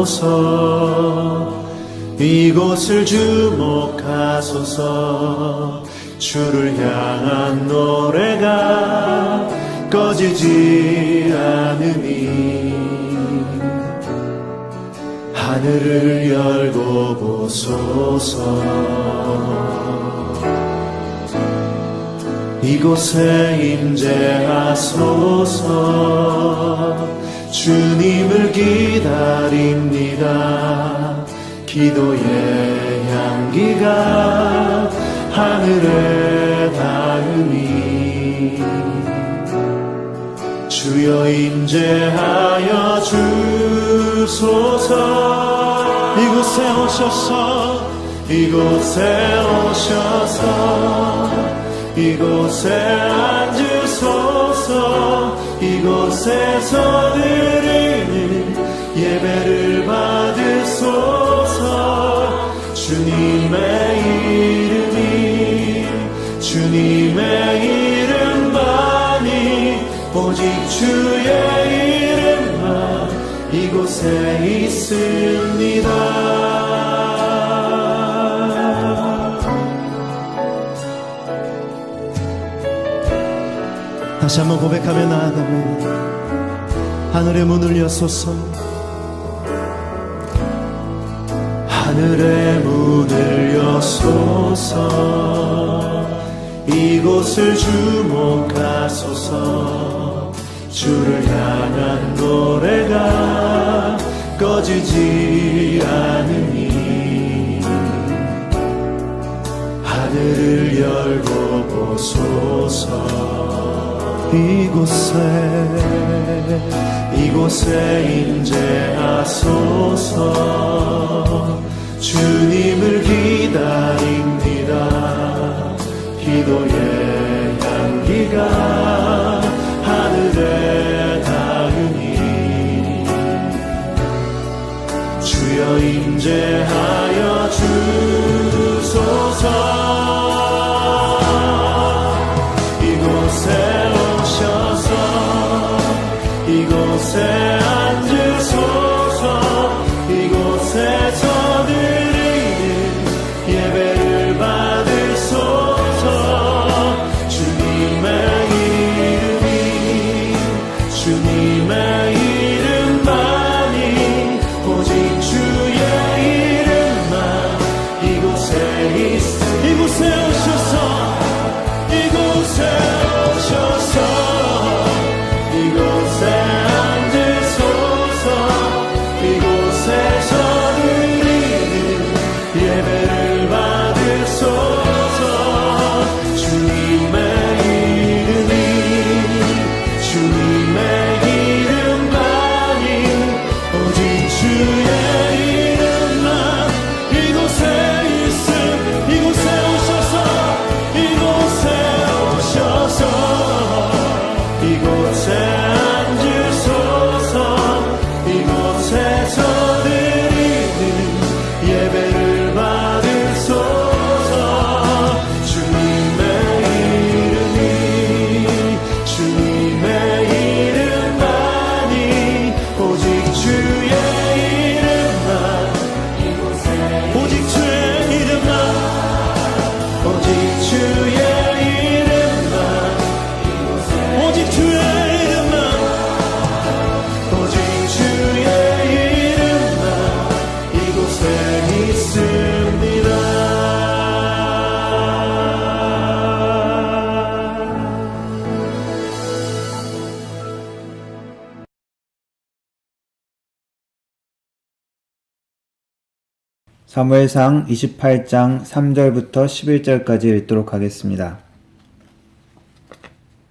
하소서. 이곳을 주목하소서. 주를 향한 노래가 꺼지지 않으니 하늘을 열고 보소서. 이곳에 임재하소서. 주님을 기다립니다. 기도의 향기가 하늘에 닿으니 주여 임재하여 주소서. 이곳에 오셔서 이곳에 오셔서 이곳에 앉으소서. 이곳에서 드리는 예배를 받으소서. 주님의 이름이 주님의 이름만이 오직 주의 이름만 이곳에 있습니다. 다시 한번 고백하며 나아가면 하늘의 문을 여소서. 하늘의 문을 여소서. 이곳을 주목하소서. 주를 향한 노래가 꺼지지 않으니 하늘을 열고 보소서. 이곳에 임재하소서. 주님을 기다립니다. 기도의 향기가 하늘에 닿으니 주여 임재하여 주소서. 이곳에 앉으소서. 이곳에서 드리는 예배를 받으소서. 주님의 이름이 주님의 이름만이 오직 주의 이름만 이곳에 이곳에 오셔서 이곳에 오셔서 이곳에 앉으소서. 이곳에서 드리는 예배를 받으소서. 주님의 이름이 주님의 이름만이 오직 주의 이름만 이곳에 있음. 이곳에 오셔서 이곳에 오셔서 이곳에 앉으소서. 이곳에서 드리는 예배를 받으소서. 주님의 이름이 주님의 이름만이 오직 주의 이름만 오직 주의 이름만 오직 주의 이름만 오직 주의 이름만 오직 주의 이름만 이곳에 있습니다. 사무엘상 28장 3절부터 11절까지 읽도록 하겠습니다.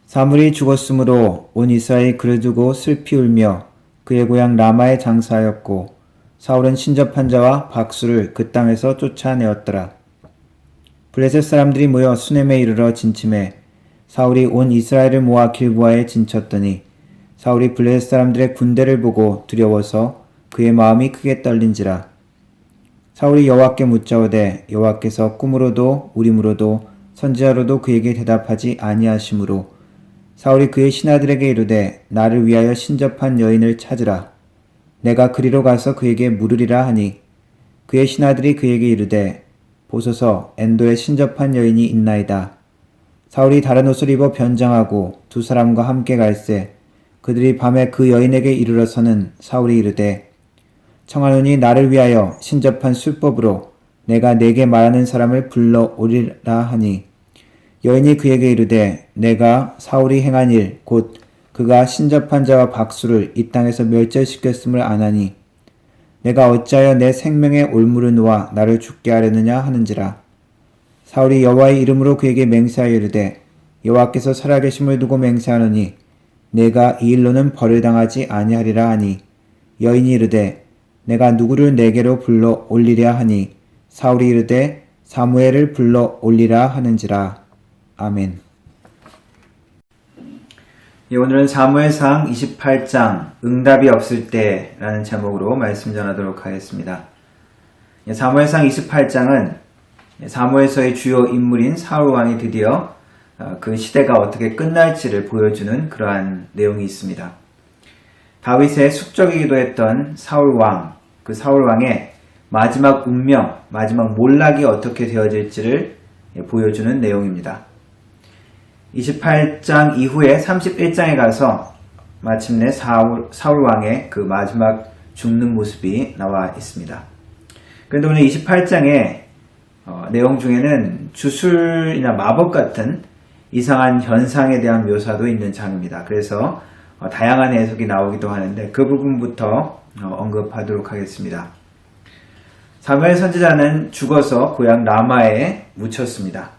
사물이 죽었으므로 온 이스라엘이 그를 두고 슬피 울며 그의 고향 라마에 장사하였고 사울은 신접한 자와 박수를 그 땅에서 쫓아내었더라. 블레셋 사람들이 모여 수넴에 이르러 진침해 사울이 온 이스라엘을 모아 길보아에 진쳤더니 사울이 블레셋 사람들의 군대를 보고 두려워서 그의 마음이 크게 떨린지라. 사울이 여호와께 묻자오되 여호와께서 꿈으로도 우림으로도 선지자로도 그에게 대답하지 아니하시므로 사울이 그의 신하들에게 이르되 나를 위하여 신접한 여인을 찾으라. 내가 그리로 가서 그에게 물으리라 하니 그의 신하들이 그에게 이르되 보소서 엔도에 신접한 여인이 있나이다. 사울이 다른 옷을 입어 변장하고 두 사람과 함께 갈새 그들이 밤에 그 여인에게 이르러서는 사울이 이르되 청하노니 나를 위하여 신접한 술법으로 내가 네게 말하는 사람을 불러 오리라 하니 여인이 그에게 이르되 내가 사울이 행한 일 곧 그가 신접한 자와 박수를 이 땅에서 멸절시켰음을 아나니 내가 어찌하여 내 생명의 올무를 놓아 나를 죽게 하려느냐 하는지라. 사울이 여호와의 이름으로 그에게 맹세하여 이르되 여호와께서 살아계심을 두고 맹세하노니 내가 이 일로는 벌을 당하지 아니하리라 하니 여인이 이르되 내가 누구를 내게로 불러 올리랴 하니 사울이 이르되 사무엘을 불러 올리라 하는지라. 아멘. 오늘은 사무엘상 28장 응답이 없을 때라는 제목으로 말씀 전하도록 하겠습니다. 사무엘상 28장은 사무엘서의 주요 인물인 사울 왕이 드디어 그 시대가 어떻게 끝날지를 보여주는 그러한 내용이 있습니다. 다윗의 숙적이기도 했던 사울 왕, 그 사울 왕의 마지막 운명, 마지막 몰락이 어떻게 되어질지를 보여주는 내용입니다. 28장 이후에 31장에 가서 마침내 사울 왕의 그 마지막 죽는 모습이 나와 있습니다. 그런데 오늘 28장의 내용 중에는 주술이나 마법 같은 이상한 현상에 대한 묘사도 있는 장입니다. 그래서 다양한 해석이 나오기도 하는데 그 부분부터 언급하도록 하겠습니다. 사무엘 선지자는 죽어서 고향 라마에 묻혔습니다.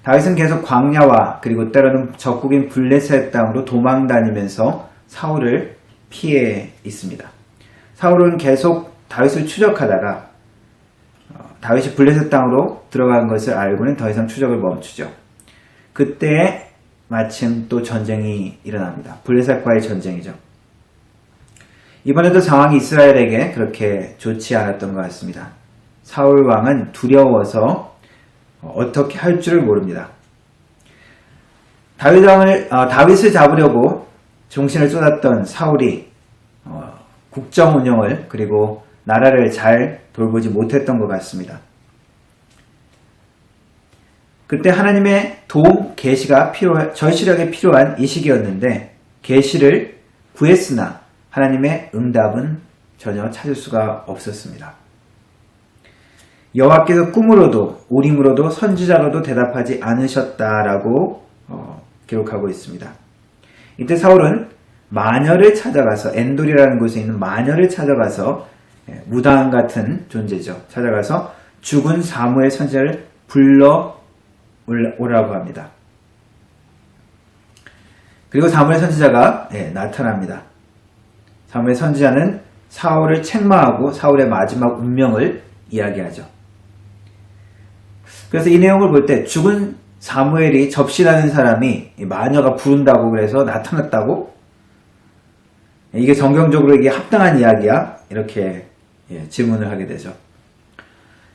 다윗은 계속 광야와 그리고 때로는 적국인 블레셋 땅으로 도망다니면서 사울을 피해 있습니다. 사울은 계속 다윗을 추적하다가 다윗이 블레셋 땅으로 들어간 것을 알고는 더 이상 추적을 멈추죠. 그때 마침 또 전쟁이 일어납니다. 블레셋과의 전쟁이죠. 이번에도 상황이 이스라엘에게 그렇게 좋지 않았던 것 같습니다. 사울 왕은 두려워서 어떻게 할 줄을 모릅니다. 다윗을 잡으려고 정신을 쏟았던 사울이 국정 운영을 그리고 나라를 잘 돌보지 못했던 것 같습니다. 그때 하나님의 도움, 계시가 절실하게 필요한 이 시기였는데 계시를 구했으나 하나님의 응답은 전혀 찾을 수가 없었습니다. 여호와께서 꿈으로도 우림으로도 선지자로도 대답하지 않으셨다라고 기록하고 있습니다. 이때 사울은 마녀를 찾아가서 엔돌이라는 곳에 있는 마녀를 찾아가서 무당 같은 존재죠. 찾아가서 죽은 사무엘 선지자를 불러 오라고 합니다. 그리고 사무엘 선지자가 나타납니다. 사무엘 선지자는 사울을 책망하고 사울의 마지막 운명을 이야기하죠. 그래서 이 내용을 볼 때 죽은 사무엘이 접신하는 사람이 마녀가 부른다고 그래서 나타났다고? 이게 정경적으로 이게 합당한 이야기야? 이렇게 질문을 하게 되죠.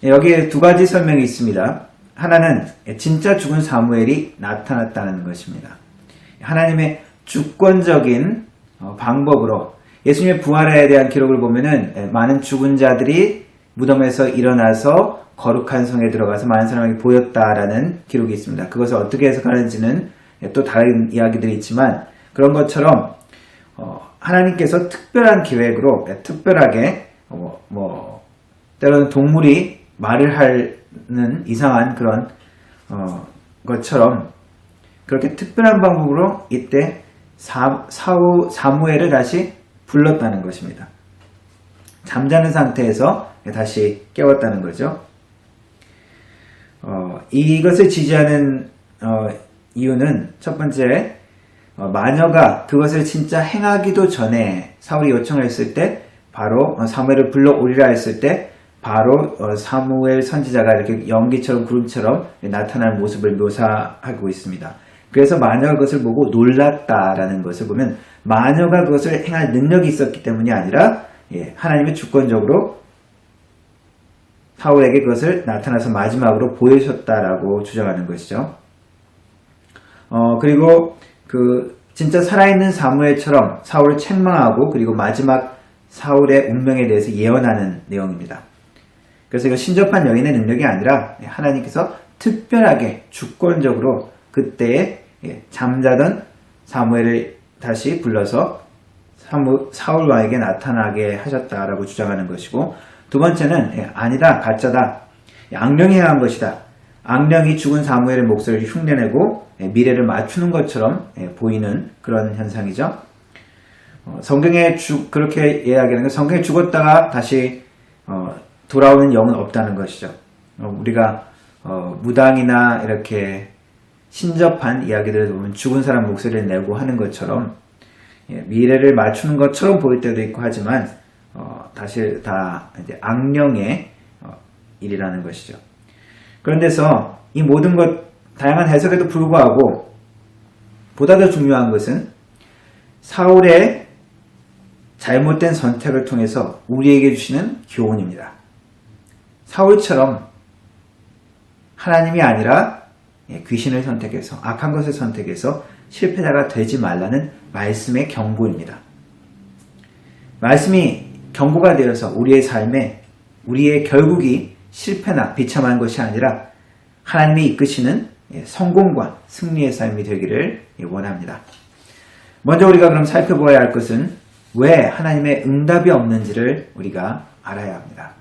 여기에 두 가지 설명이 있습니다. 하나는 진짜 죽은 사무엘이 나타났다는 것입니다. 하나님의 주권적인 방법으로 예수님의 부활에 대한 기록을 보면은 많은 죽은 자들이 무덤에서 일어나서 거룩한 성에 들어가서 많은 사람에게 보였다라는 기록이 있습니다. 그것을 어떻게 해석하는지는 또 다른 이야기들이 있지만 그런 것처럼 하나님께서 특별한 계획으로 특별하게 때로는 동물이 말을 하는 이상한 그런 것처럼 그렇게 특별한 방법으로 이때 사무엘을 다시 불렀다는 것입니다. 잠자는 상태에서 다시 깨웠다는 거죠. 이것을 지지하는 이유는 첫 번째 마녀가 그것을 진짜 행하기도 전에 사울이 요청을 했을 때 바로 사무엘을 불러오리라 했을 때 바로 사무엘 선지자가 이렇게 연기처럼 구름처럼 나타나는 모습을 묘사하고 있습니다. 그래서 마녀가 그것을 보고 놀랐다라는 것을 보면 마녀가 그것을 행할 능력이 있었기 때문이 아니라 하나님의 주권적으로 사울에게 그것을 나타나서 마지막으로 보여주셨다라고 주장하는 것이죠. 그리고 진짜 살아있는 사무엘처럼 사울을 책망하고 그리고 마지막 사울의 운명에 대해서 예언하는 내용입니다. 그래서 이거 신접한 여인의 능력이 아니라 하나님께서 특별하게 주권적으로 그때에 잠자던 사무엘을 다시 불러서 사울 왕에게 나타나게 하셨다라고 주장하는 것이고, 두 번째는 아니다, 가짜다, 악령이 행한 것이다. 악령이 죽은 사무엘의 목소리를 흉내내고 미래를 맞추는 것처럼 보이는 그런 현상이죠. 성경에 그렇게 이야기하는 건 성경에 죽었다가 다시 돌아오는 영은 없다는 것이죠. 우리가 무당이나 이렇게 신접한 이야기들을 보면 죽은 사람 목소리를 내고 하는 것처럼 미래를 맞추는 것처럼 보일 때도 있고 하지만 사실 다 이제 악령의 일이라는 것이죠. 그런데서 이 모든 것 다양한 해석에도 불구하고 보다 더 중요한 것은 사울의 잘못된 선택을 통해서 우리에게 주시는 교훈입니다. 사울처럼 하나님이 아니라 귀신을 선택해서 악한 것을 선택해서 실패자가 되지 말라는 말씀의 경고입니다. 말씀이 경고가 되어서 우리의 삶에 우리의 결국이 실패나 비참한 것이 아니라 하나님이 이끄시는 성공과 승리의 삶이 되기를 원합니다. 먼저 우리가 그럼 살펴보아야 할 것은 왜 하나님의 응답이 없는지를 우리가 알아야 합니다.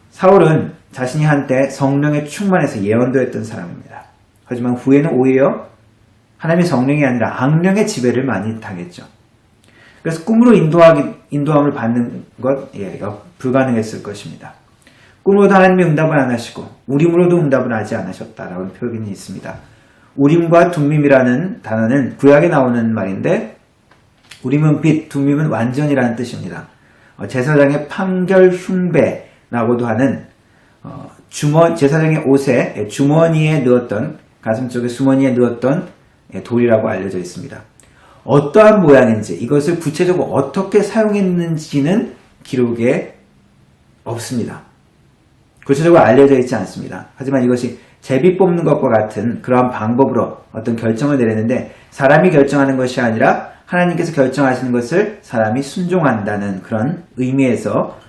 사울은 자신이 한때 성령에 충만해서 예언도 했던 사람입니다. 하지만 후에는 오히려 하나님의 성령이 아니라 악령의 지배를 많이 당했죠. 그래서 꿈으로 인도함을 받는 것 불가능했을 것입니다. 꿈으로도 하나님이 응답을 안 하시고 우림으로도 응답을 하지 않으셨다라는 표현이 있습니다. 우림과 둠밈이라는 단어는 구약에 나오는 말인데, 우림은 빛, 둠밈은 완전이라는 뜻입니다. 제사장의 판결 흉배라고도 하는 제사장의 옷에 주머니에 넣었던, 가슴 쪽에 주머니에 넣었던 돌이라고 알려져 있습니다. 어떠한 모양인지, 이것을 구체적으로 어떻게 사용했는지는 기록에 없습니다. 구체적으로 알려져 있지 않습니다. 하지만 이것이 제비 뽑는 것과 같은 그러한 방법으로 어떤 결정을 내리는데, 사람이 결정하는 것이 아니라 하나님께서 결정하시는 것을 사람이 순종한다는 그런 의미에서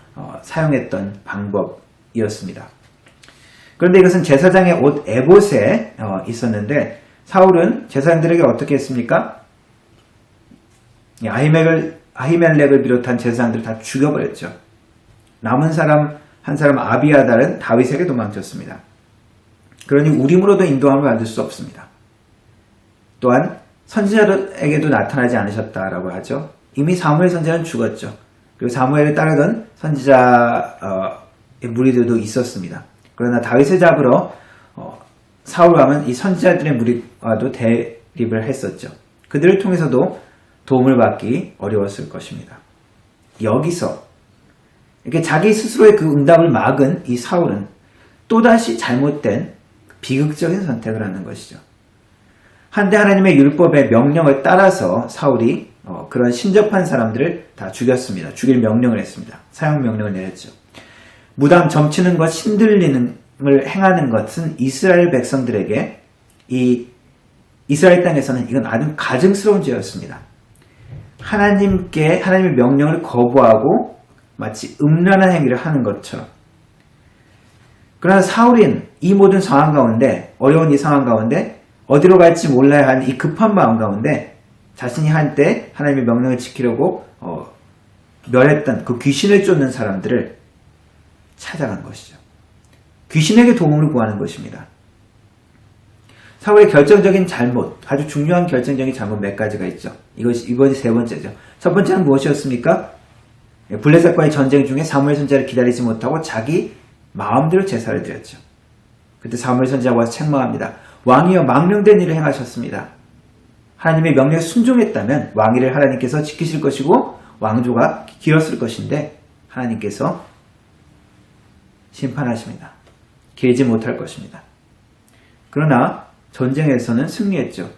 사용했던 방법이었습니다. 그런데 이것은 제사장의 옷 에봇에 있었는데, 사울은 제사장들에게 어떻게 했습니까? 아히멜렉을 비롯한 제사장들을 다 죽여버렸죠. 남은 사람 한 사람 아비아달은 다윗에게 도망쳤습니다. 그러니 우림으로도 인도함을 받을 수 없습니다. 또한 선지자에게도 나타나지 않으셨다라고 하죠. 이미 사무엘 선지자는 죽었죠. 그리고 사무엘을 따르던 선지자의 무리들도 있었습니다. 그러나 다윗을 잡으러 사울 왕은 이 선지자들의 무리와도 대립을 했었죠. 그들을 통해서도 도움을 받기 어려웠을 것입니다. 여기서 이렇게 자기 스스로의 그 응답을 막은 이 사울은 또다시 잘못된 비극적인 선택을 하는 것이죠. 한때 하나님의 율법의 명령을 따라서 사울이 그런 신접한 사람들을 다 죽였습니다. 죽일 명령을 했습니다. 사형 명령을 내렸죠. 무당 점치는 것, 신들림을 행하는 것은 이스라엘 백성들에게 이 이스라엘 땅에서는 이건 아주 가증스러운 죄였습니다. 하나님의 명령을 거부하고 마치 음란한 행위를 하는 것처럼. 그러나 사울은 이 모든 상황 가운데, 어려운 이 상황 가운데 어디로 갈지 몰라야 하는 이 급한 마음 가운데 자신이 한때 하나님의 명령을 지키려고 멸했던 그 귀신을 쫓는 사람들을 찾아간 것이죠. 귀신에게 도움을 구하는 것입니다. 사울의 결정적인 잘못, 아주 중요한 결정적인 잘못 몇 가지가 있죠. 이것이 세 번째죠. 첫 번째는 무엇이었습니까? 블레셋과의 전쟁 중에 사무엘 선지자를 기다리지 못하고 자기 마음대로 제사를 드렸죠. 그때 사무엘 선지자가 와서 책망합니다. 왕이여 망령된 일을 행하셨습니다. 하나님의 명령에 순종했다면 왕위를 하나님께서 지키실 것이고 왕조가 길었을 것인데 하나님께서 심판하십니다. 길지 못할 것입니다. 그러나 전쟁에서는 승리했죠.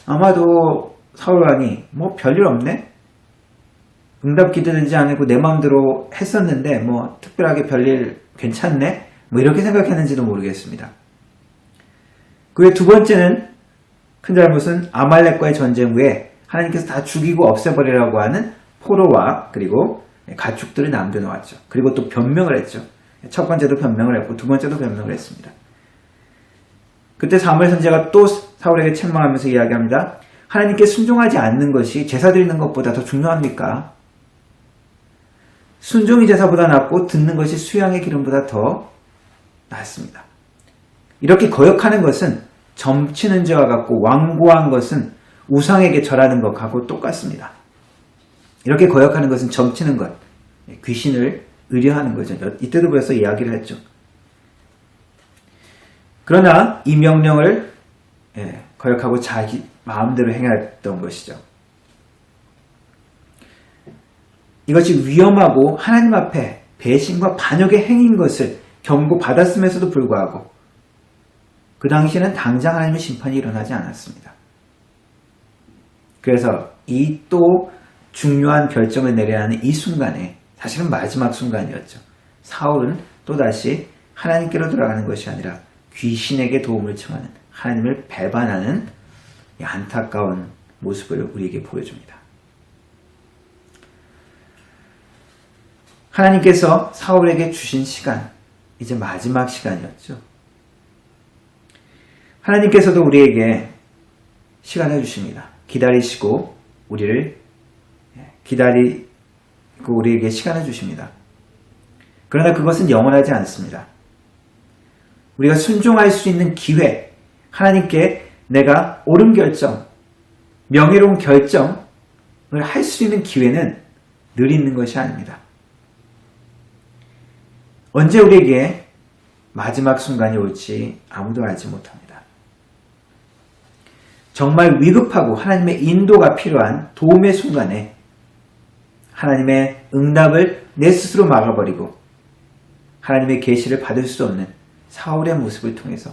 아마도 사울 왕이 별일 없네? 응답 기대되지 않고 내 마음대로 했었는데 특별하게 별일 괜찮네? 이렇게 생각했는지도 모르겠습니다. 그의 두 번째는, 큰 잘못은 아말렉과의 전쟁 후에 하나님께서 다 죽이고 없애버리라고 하는 포로와 그리고 가축들을 남겨놓았죠. 그리고 또 변명을 했죠. 첫 번째도 변명을 했고 두 번째도 변명을 했습니다. 그때 사무엘 선지자가 또 사울에게 책망하면서 이야기합니다. 하나님께 순종하지 않는 것이 제사 드리는 것보다 더 중요합니까? 순종이 제사보다 낫고 듣는 것이 수양의 기름보다 더 낫습니다. 이렇게 거역하는 것은 점치는 죄와 같고 완고한 것은 우상에게 절하는 것하고 똑같습니다. 이렇게 거역하는 것은 점치는 것, 귀신을 의뢰하는 거죠. 이때도 벌써 이야기를 했죠. 그러나 이 명령을 거역하고 자기 마음대로 행했던 것이죠. 이것이 위험하고 하나님 앞에 배신과 반역의 행위인 것을 경고받았음에도 불구하고 그 당시에는 당장 하나님의 심판이 일어나지 않았습니다. 그래서 이 또 중요한 결정을 내려야 하는 이 순간에 사실은 마지막 순간이었죠. 사울은 또다시 하나님께로 돌아가는 것이 아니라 귀신에게 도움을 청하는 하나님을 배반하는 이 안타까운 모습을 우리에게 보여줍니다. 하나님께서 사울에게 주신 시간, 이제 마지막 시간이었죠. 하나님께서도 우리에게 시간을 주십니다. 기다리시고 우리에게 시간을 주십니다. 그러나 그것은 영원하지 않습니다. 우리가 순종할 수 있는 기회, 하나님께 내가 옳은 결정, 명예로운 결정을 할 수 있는 기회는 늘 있는 것이 아닙니다. 언제 우리에게 마지막 순간이 올지 아무도 알지 못합니다. 정말 위급하고 하나님의 인도가 필요한 도움의 순간에 하나님의 응답을 내 스스로 막아버리고 하나님의 계시를 받을 수 없는 사울의 모습을 통해서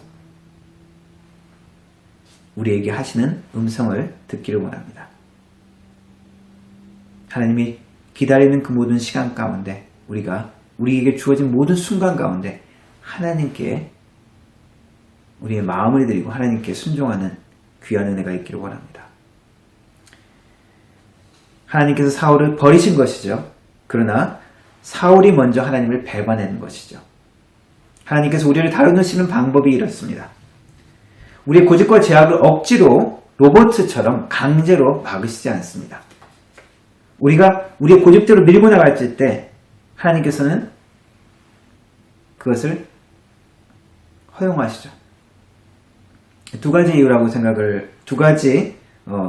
우리에게 하시는 음성을 듣기를 원합니다. 하나님이 기다리는 그 모든 시간 가운데 우리에게 주어진 모든 순간 가운데 하나님께 우리의 마음을 드리고 하나님께 순종하는 귀한 은혜가 있기를 원합니다. 하나님께서 사울을 버리신 것이죠. 그러나 사울이 먼저 하나님을 배반하는 것이죠. 하나님께서 우리를 다루시는 방법이 이렇습니다. 우리의 고집과 제약을 억지로 로봇처럼 강제로 막으시지 않습니다. 우리가 우리의 고집대로 밀고 나갈 때 하나님께서는 그것을 허용하시죠. 두 가지 이유라고 두 가지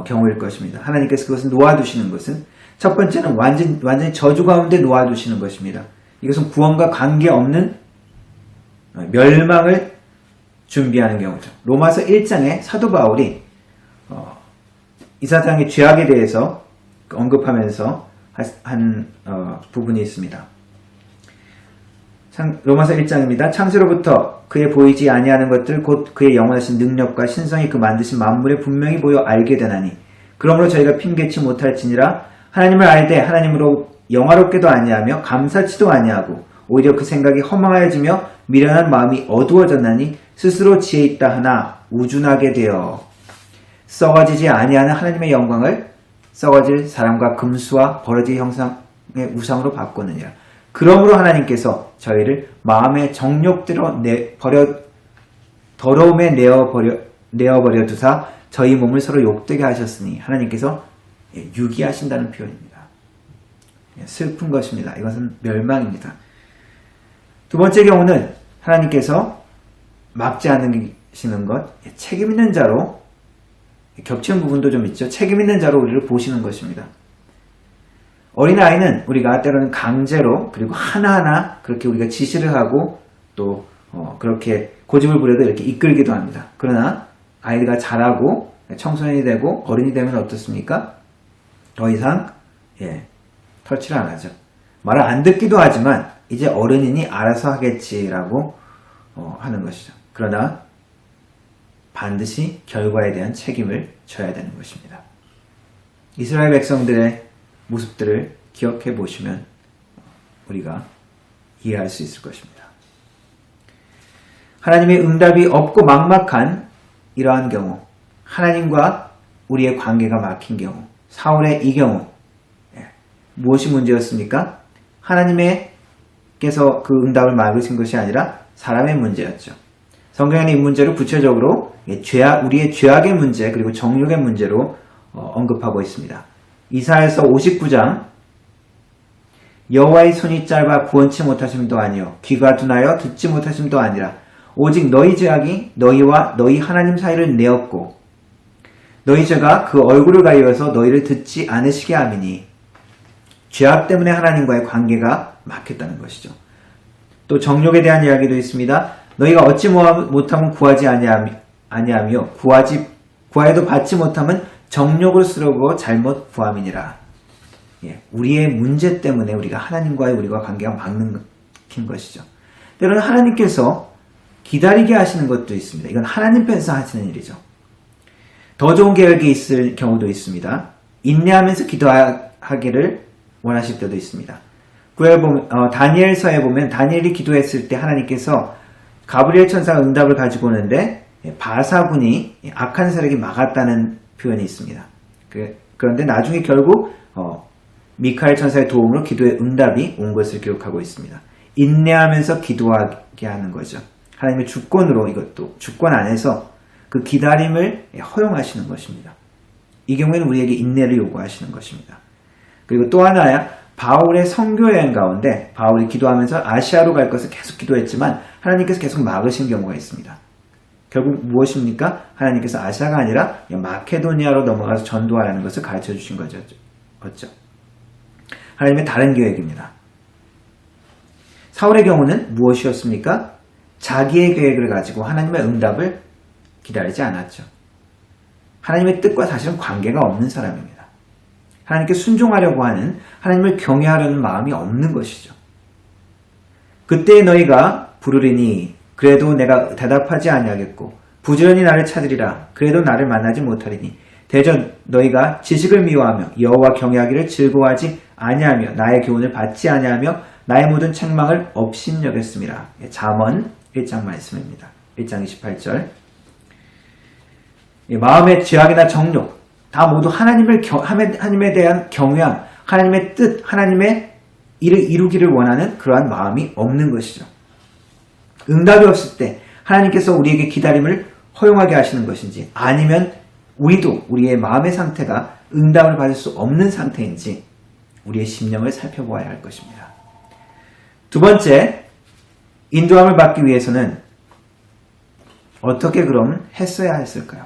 경우일 것입니다. 하나님께서 그것을 놓아두시는 것은 첫 번째는 완전히 저주 가운데 놓아두시는 것입니다. 이것은 구원과 관계없는 멸망을 준비하는 경우죠. 로마서 1장에 사도 바울이 이 사장의 죄악에 대해서 언급하면서 한 부분이 있습니다. 로마서 1장입니다. 창세로부터 그의 보이지 아니하는 것들 곧 그의 영원하신 능력과 신성이 그 만드신 만물에 분명히 보여 알게 되나니 그러므로 저희가 핑계치 못할지니라 하나님을 알되 하나님으로 영화롭게도 아니하며 감사치도 아니하고 오히려 그 생각이 허망하여지며 미련한 마음이 어두워졌나니 스스로 지혜 있다 하나 우준하게 되어 썩어지지 아니하는 하나님의 영광을 썩어질 사람과 금수와 버러지 형상의 우상으로 바꾸느니라. 그러므로 하나님께서 저희를 마음의 정욕대로 더러움에 내어버려 두사 저희 몸을 서로 욕되게 하셨으니 하나님께서 유기하신다는 표현입니다. 슬픈 것입니다. 이것은 멸망입니다. 두 번째 경우는 하나님께서 막지 않으시는 것, 책임 있는 자로 겹치는 부분도 좀 있죠. 책임 있는 자로 우리를 보시는 것입니다. 어린아이는 우리가 때로는 강제로 그리고 하나하나 그렇게 우리가 지시를 하고 또 그렇게 고집을 부려도 이렇게 이끌기도 합니다. 그러나 아이가 자라고 청소년이 되고 어른이 되면 어떻습니까? 더 이상 터치를 안 하죠. 말을 안 듣기도 하지만 이제 어른이니 알아서 하겠지라고 하는 것이죠. 그러나 반드시 결과에 대한 책임을 져야 되는 것입니다. 이스라엘 백성들의 모습들을 기억해 보시면 우리가 이해할 수 있을 것입니다. 하나님의 응답이 없고 막막한 이러한 경우, 하나님과 우리의 관계가 막힌 경우, 사울의 이 경우, 무엇이 문제였습니까? 하나님께서 그 응답을 막으신 것이 아니라 사람의 문제였죠. 성경에는 이 문제를 구체적으로 우리의 죄악의 문제 그리고 정욕의 문제로 언급하고 있습니다. 이사야서 59장 여호와의 손이 짧아 구원치 못하심도 아니요 귀가 둔하여 듣지 못하심도 아니라 오직 너희 죄악이 너희와 너희 하나님 사이를 내었고 너희 죄가 그 얼굴을 가리워서 너희를 듣지 않으시게 함이니 죄악 때문에 하나님과의 관계가 막혔다는 것이죠. 또 정욕에 대한 이야기도 있습니다. 너희가 얻지 못하면 구하지 아니하며 구하여도 받지 못하면 정욕을 쓰려고 잘못 구함이니라. 우리의 문제 때문에 우리가 하나님과의 우리가 관계가 막힌 것이죠. 때로는 하나님께서 기다리게 하시는 것도 있습니다. 이건 하나님 편에서 하시는 일이죠. 더 좋은 계획이 있을 경우도 있습니다. 인내하면서 기도하기를 원하실 때도 있습니다. 다니엘서에 보면 다니엘이 기도했을 때 하나님께서 가브리엘 천사가 응답을 가지고 오는데 바사군이 악한 세력이 막았다는 표현이 있습니다. 그런데 나중에 결국 미카엘 천사의 도움으로 기도의 응답이 온 것을 기록하고 있습니다. 인내하면서 기도하게 하는 거죠. 하나님의 주권으로 이것도 주권 안에서 그 기다림을 허용하시는 것입니다. 이 경우에는 우리에게 인내를 요구하시는 것입니다. 그리고 또 하나야 바울의 선교 여행 가운데 바울이 기도하면서 아시아로 갈 것을 계속 기도했지만 하나님께서 계속 막으신 경우가 있습니다. 결국 무엇입니까? 하나님께서 아시아가 아니라 마케도니아로 넘어가서 전도하라는 것을 가르쳐 주신 거죠. 하나님의 다른 계획입니다. 사울의 경우는 무엇이었습니까? 자기의 계획을 가지고 하나님의 응답을 기다리지 않았죠. 하나님의 뜻과 사실은 관계가 없는 사람입니다. 하나님께 순종하려고 하는, 하나님을 경외하려는 마음이 없는 것이죠. 그때 너희가 부르리니 그래도 내가 대답하지 아니하겠고 부지런히 나를 찾으리라 그래도 나를 만나지 못하리니 대전 너희가 지식을 미워하며 여호와 경외하기를 즐거워하지 아니하며 나의 교훈을 받지 아니하며 나의 모든 책망을 업신여겼음이라. 잠언 1장 말씀입니다. 1장 28절. 마음의 죄악이나 정욕 다 모두 하나님에 대한 경외함, 하나님의 뜻, 하나님의 일을 이루기를 원하는 그러한 마음이 없는 것이죠. 응답이 없을 때 하나님께서 우리에게 기다림을 허용하게 하시는 것인지 아니면 우리도 우리의 마음의 상태가 응답을 받을 수 없는 상태인지 우리의 심령을 살펴보아야 할 것입니다. 두 번째, 인도함을 받기 위해서는 어떻게 그럼 했어야 했을까요?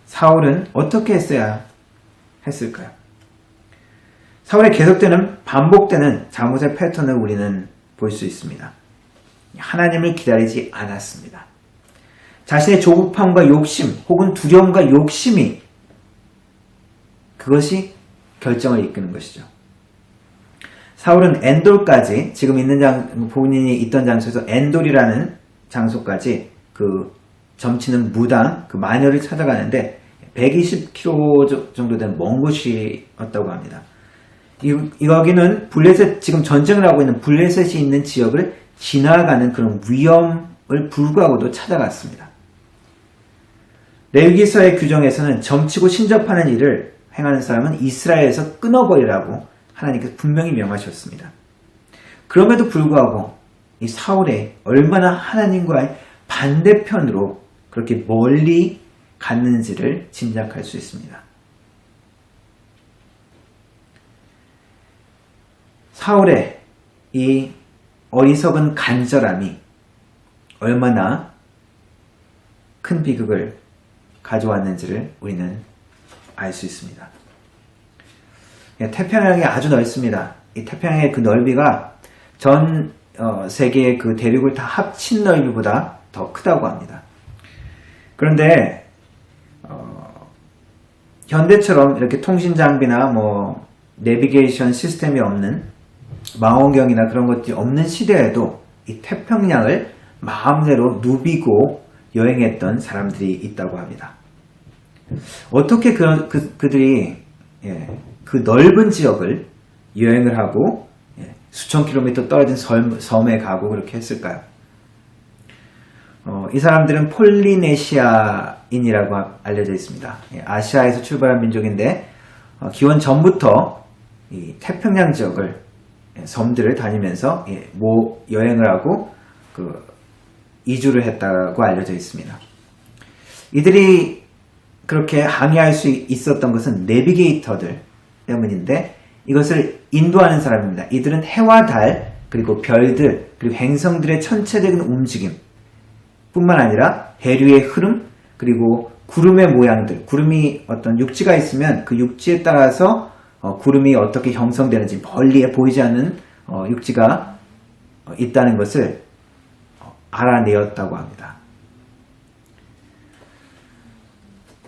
사울은 어떻게 했어야 했을까요? 사울의 계속되는 반복되는 잘못의 패턴을 우리는 볼 수 있습니다. 하나님을 기다리지 않았습니다. 자신의 조급함과 욕심 혹은 두려움과 욕심이 그것이 결정을 이끄는 것이죠. 사울은 엔돌까지 지금 있는 본인이 있던 장소에서 엔돌이라는 장소까지 그 점치는 무당 그 마녀를 찾아가는데 120km 정도 된 먼 곳이었다고 합니다. 여기는 블레셋 지금 전쟁을 하고 있는 블레셋이 있는 지역을 지나가는 그런 위험을 불구하고도 찾아갔습니다. 레위기서의 규정에서는 점치고 신접하는 일을 행하는 사람은 이스라엘에서 끊어버리라고 하나님께서 분명히 명하셨습니다. 그럼에도 불구하고 이 사울이 얼마나 하나님과의 반대편으로 그렇게 멀리 갔는지를 짐작할 수 있습니다. 사울의 이 어리석은 간절함이 얼마나 큰 비극을 가져왔는지를 우리는 알 수 있습니다. 태평양이 아주 넓습니다. 이 태평양의 그 넓이가 전 세계의 그 대륙을 다 합친 넓이보다 더 크다고 합니다. 그런데 현대처럼 이렇게 통신 장비나 내비게이션 시스템이 없는 망원경이나 그런 것들이 없는 시대에도 이 태평양을 마음대로 누비고 여행했던 사람들이 있다고 합니다. 어떻게 그들이 그 넓은 지역을 여행을 하고 수천 킬로미터 떨어진 섬에 가고 그렇게 했을까요? 이 사람들은 폴리네시아인이라고 알려져 있습니다. 아시아에서 출발한 민족인데 기원 전부터 이 태평양 지역을 섬들을 다니면서 여행을 하고 이주를 했다고 알려져 있습니다. 이들이 그렇게 항해할 수 있었던 것은 내비게이터들 때문인데 이것을 인도하는 사람입니다. 이들은 해와 달 그리고 별들 그리고 행성들의 전체적인 움직임 뿐만 아니라 해류의 흐름 그리고 구름의 모양들, 구름이 어떤 육지가 있으면 그 육지에 따라서 구름이 어떻게 형성되는지 멀리에 보이지 않는 육지가 있다는 것을 알아내었다고 합니다.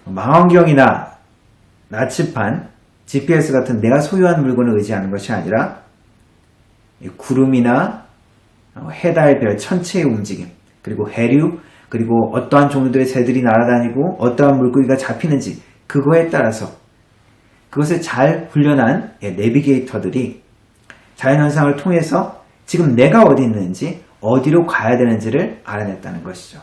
망원경이나 나치판, GPS 같은 내가 소유한 물건을 의지하는 것이 아니라 구름이나 해달, 별, 천체의 움직임, 그리고 해류, 그리고 어떠한 종류들의 새들이 날아다니고 어떠한 물고기가 잡히는지 그거에 따라서 그것을 잘 훈련한 내비게이터들이 자연현상을 통해서 지금 내가 어디 있는지 어디로 가야 되는지를 알아냈다는 것이죠.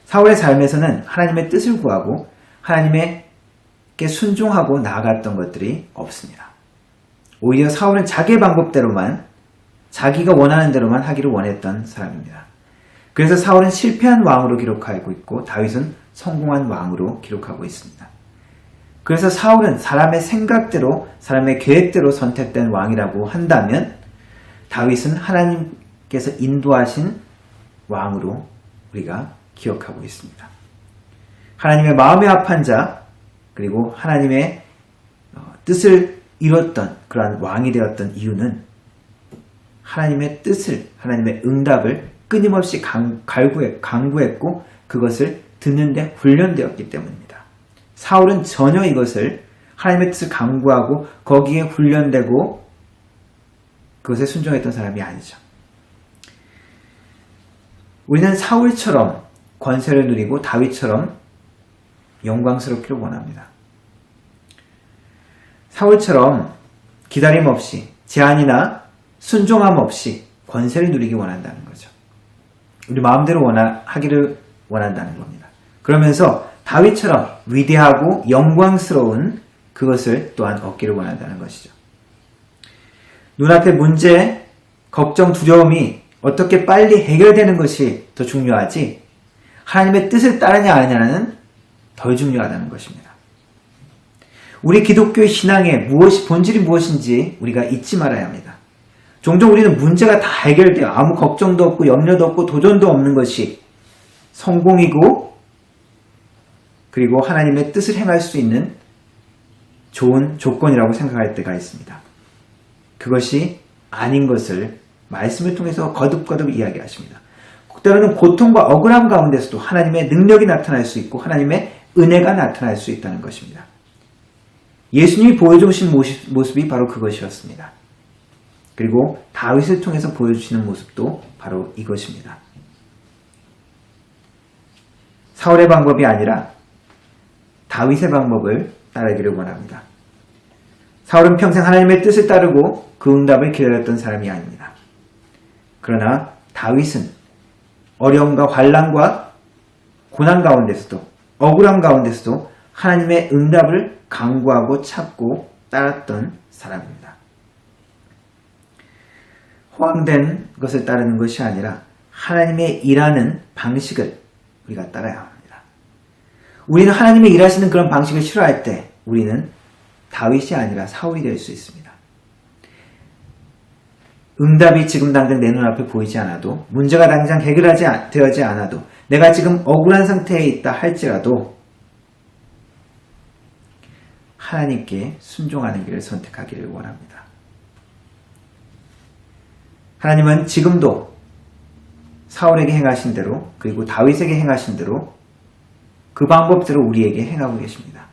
사울의 삶에서는 하나님의 뜻을 구하고 하나님께 순종하고 나아갔던 것들이 없습니다. 오히려 사울은 자기의 방법대로만 자기가 원하는 대로만 하기를 원했던 사람입니다. 그래서 사울은 실패한 왕으로 기록하고 있고 다윗은 성공한 왕으로 기록하고 있습니다. 그래서 사울은 사람의 생각대로 사람의 계획대로 선택된 왕이라고 한다면 다윗은 하나님께서 인도하신 왕으로 우리가 기억하고 있습니다. 하나님의 마음에 합한 자 그리고 하나님의 뜻을 이뤘던 그러한 왕이 되었던 이유는 하나님의 뜻을 하나님의 응답을 끊임없이 강구했고 그것을 듣는데 훈련되었기 때문입니다. 사울은 전혀 이것을 하나님의 뜻을 강구하고 거기에 훈련되고 그것에 순종했던 사람이 아니죠. 우리는 사울처럼 권세를 누리고 다윗처럼 영광스럽기를 원합니다. 사울처럼 기다림 없이 제한이나 순종함 없이 권세를 누리기 원한다는 거죠. 우리 마음대로 하기를 원한다는 겁니다. 그러면서 다윗처럼 위대하고 영광스러운 그것을 또한 얻기를 원한다는 것이죠. 눈앞의 문제, 걱정, 두려움이 어떻게 빨리 해결되는 것이 더 중요하지 하나님의 뜻을 따르냐 안 하냐는 덜 중요하다는 것입니다. 우리 기독교의 신앙의 본질이 무엇인지 우리가 잊지 말아야 합니다. 종종 우리는 문제가 다 해결돼요. 아무 걱정도 없고 염려도 없고 도전도 없는 것이 성공이고 그리고 하나님의 뜻을 행할 수 있는 좋은 조건이라고 생각할 때가 있습니다. 그것이 아닌 것을 말씀을 통해서 거듭거듭 이야기하십니다. 때로는 고통과 억울함 가운데서도 하나님의 능력이 나타날 수 있고 하나님의 은혜가 나타날 수 있다는 것입니다. 예수님이 보여주신 모습이 바로 그것이었습니다. 그리고 다윗을 통해서 보여주시는 모습도 바로 이것입니다. 사울의 방법이 아니라 다윗의 방법을 따르기를 원합니다. 사울은 평생 하나님의 뜻을 따르고 그 응답을 기다렸던 사람이 아닙니다. 그러나 다윗은 어려움과 환난과 고난 가운데서도 억울함 가운데서도 하나님의 응답을 간구하고 찾고 따랐던 사람입니다. 허황된 것을 따르는 것이 아니라 하나님의 일하는 방식을 우리가 따라야 합니다. 우리는 하나님의 일하시는 그런 방식을 싫어할 때 우리는 다윗이 아니라 사울이 될 수 있습니다. 응답이 지금 당장 내 눈앞에 보이지 않아도 문제가 당장 해결되지 않아도 내가 지금 억울한 상태에 있다 할지라도 하나님께 순종하는 길을 선택하기를 원합니다. 하나님은 지금도 사울에게 행하신 대로 그리고 다윗에게 행하신 대로 그 방법대로 우리에게 행하고 계십니다.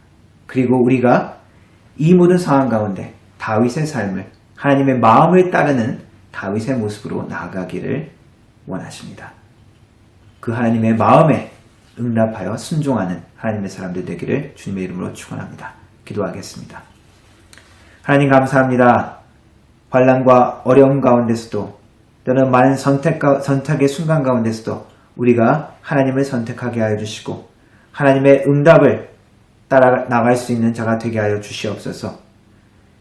그리고 우리가 이 모든 상황 가운데 다윗의 삶을 하나님의 마음을 따르는 다윗의 모습으로 나아가기를 원하십니다. 그 하나님의 마음에 응답하여 순종하는 하나님의 사람들 되기를 주님의 이름으로 축원합니다. 기도하겠습니다. 하나님 감사합니다. 환난과 어려움 가운데서도 또는 많은 선택의 순간 가운데서도 우리가 하나님을 선택하게 하여 주시고 하나님의 응답을 따라 나갈 수 있는 자가 되게 하여 주시옵소서.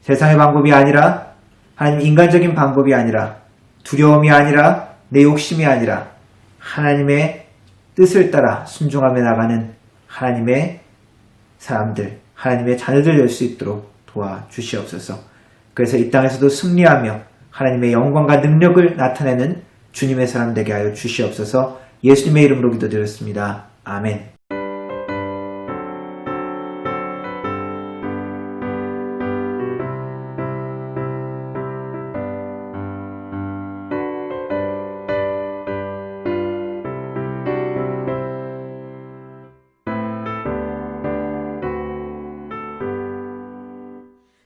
세상의 방법이 아니라, 하나님 인간적인 방법이 아니라, 두려움이 아니라, 내 욕심이 아니라 하나님의 뜻을 따라 순종하며 나가는 하나님의 사람들, 하나님의 자녀들 될 수 있도록 도와주시옵소서. 그래서 이 땅에서도 승리하며 하나님의 영광과 능력을 나타내는 주님의 사람 되게 하여 주시옵소서. 예수님의 이름으로 기도드렸습니다. 아멘.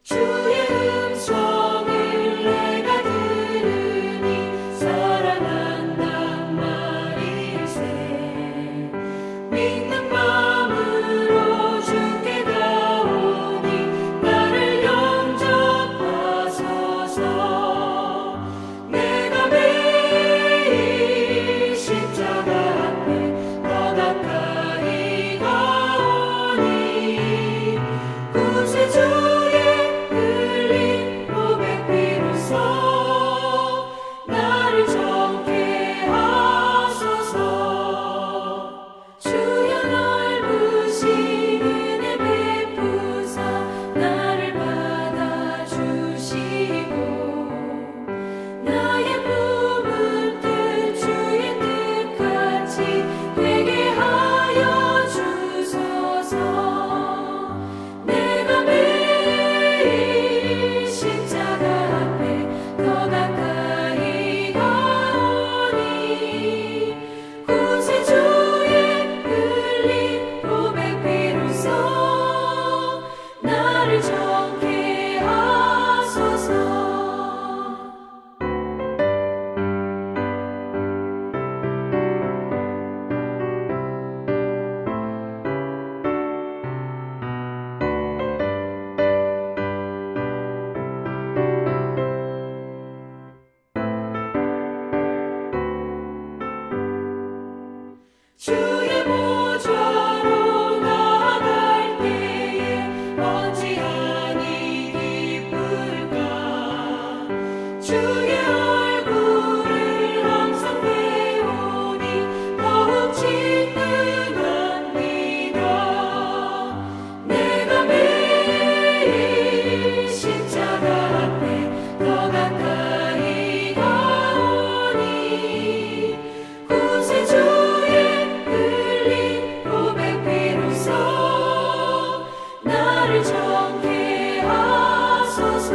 주의 음성을 내가 들으니 사랑한단 말일세. 믿는 마음으로 주께 가오니 나를 영접하소서. 내가 매일 십자가 앞에 더 가까이 가오니 구세주의 나를 정케 하소서. 주여 넓으신 은혜 베푸사 나를 받아주시고 나의 품은 뜻 주의 뜻같이 되게 하여 주소서. 내가 매일 십자가 앞에 더 가까이 가오니 구세주의 흘린 보배 피로써 나를 정케 하소서. 주의 보좌로 나아갈 때에 어찌하니 기쁠까. 주의 얼굴을 항상 배우니 더욱 친근합니다. 내가 매일 십자가 앞에 더 가까이 가오니 구세주의 흘린 보배 피로써 나를 정케 하소서.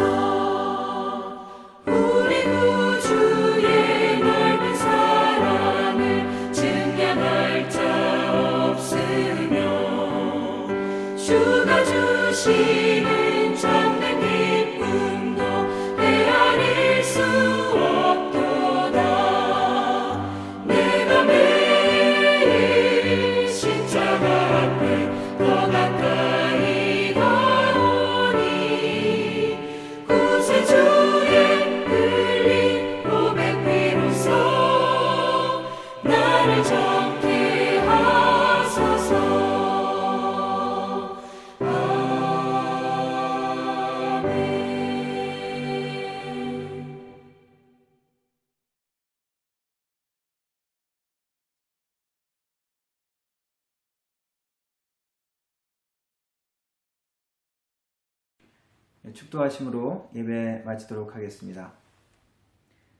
우리 구주의 넓은 사랑을 증명할 자 없으며 주가 주시는 참된 기쁨도 헤아릴 수 없도다. 내가 매일 십자가 앞에 더 가까이 가오니 구세주의 흘린 보배 피로써 나를 정케 하소서. 아멘. 축도하심으로 예배 마치도록 하겠습니다.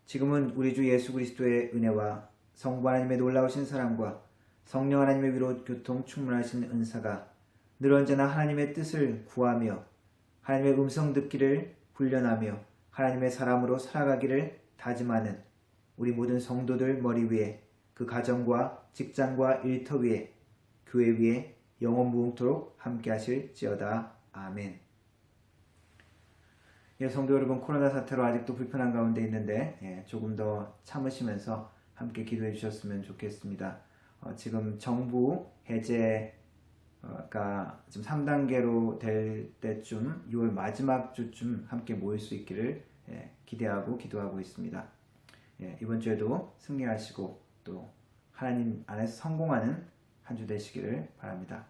지금은 우리 주 예수 그리스도의 은혜와 성부 하나님의 놀라우신 사랑과 성령 하나님의 위로 교통 충만하신 은사가 늘 언제나 하나님의 뜻을 구하며 하나님의 음성 듣기를 훈련하며 하나님의 사람으로 살아가기를 다짐하는 우리 모든 성도들 머리 위에, 그 가정과 직장과 일터 위에, 교회 위에 영원 무궁토록 함께 하실지어다. 아멘. 성도 여러분, 코로나 사태로 아직도 불편한 가운데 있는데 조금 더 참으시면서 함께 기도해 주셨으면 좋겠습니다. 지금 정부 해제가 지금 3단계로 될 때쯤 6월 마지막 주쯤 함께 모일 수 있기를 기대하고 기도하고 있습니다. 이번 주에도 승리하시고 또 하나님 안에서 성공하는 한 주 되시기를 바랍니다.